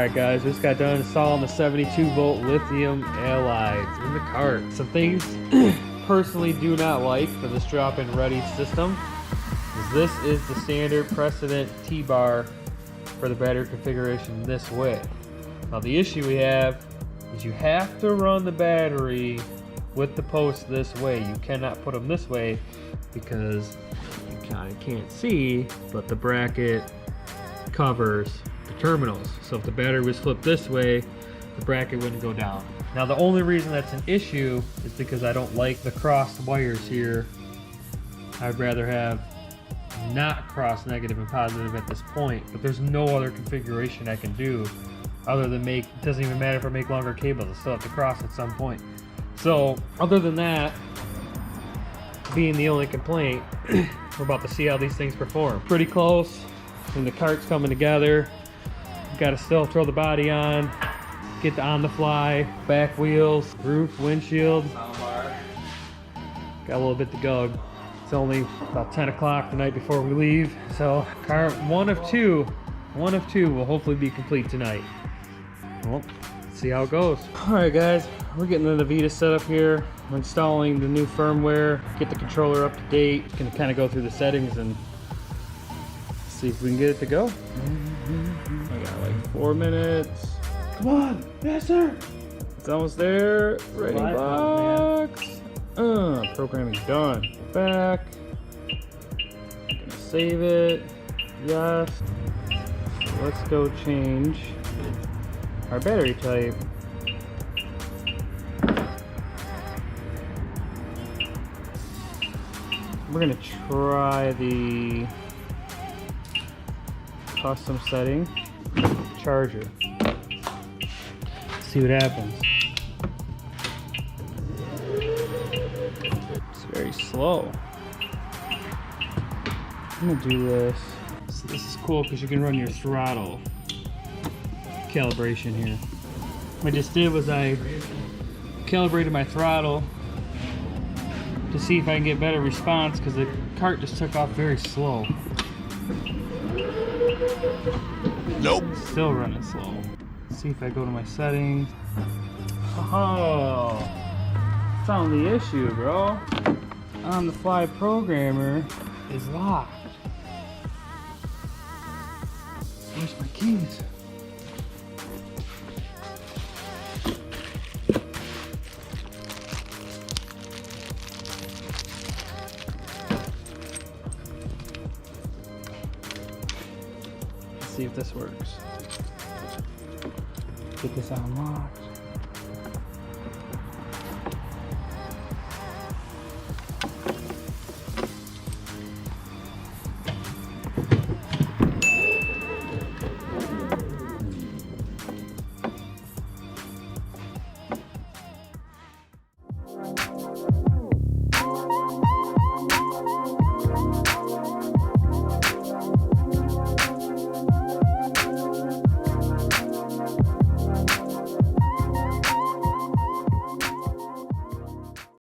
Alright guys, just got done installing the 72 volt lithium halides in the cart. Some things personally do not like for this drop-in ready system is this is the standard precedent T-bar for the battery configuration this way. Now the issue we have is you have to run the battery with the post this way. You cannot put them this way because you kind of can't see, but the bracket covers the terminals. So if the battery was flipped this way, the bracket wouldn't go down. Now the only reason that's an issue is because I don't like the crossed wires here. I'd rather have not cross negative and positive at this point, but there's no other configuration I can do other than it doesn't even matter if I make longer cables, I still have to cross at some point. So other than that being the only complaint, we're about to see how these things perform. Pretty close, and the cart's coming together. Got to still throw the body on, get the on the fly, back wheels, roof, windshield. Got a little bit to go. It's only about 10 o'clock the night before we leave, so cart one of two will hopefully be complete tonight. Well, let's see how it goes. All right guys, we're getting the NAVITAS set up here. We're installing the new firmware, get the controller up to date. Gonna kind of go through the settings and see if we can get it to go. I got like 4 minutes. Come on, yes sir. It's almost there. Ready box. Programming done. Back. I'm gonna save it. Yes. So let's go change our battery type. We're gonna try the custom setting charger. See what happens. It's very slow. I'm gonna do this. So this is cool because you can run your throttle calibration here. What I just did was I calibrated my throttle to see if I can get better response because the cart just took off very slow. Nope. Still running slow. Let's see if I go to my settings. Oh, found the issue, bro. On the fly programmer is locked. Where's my keys? See if this works. Get this unlocked.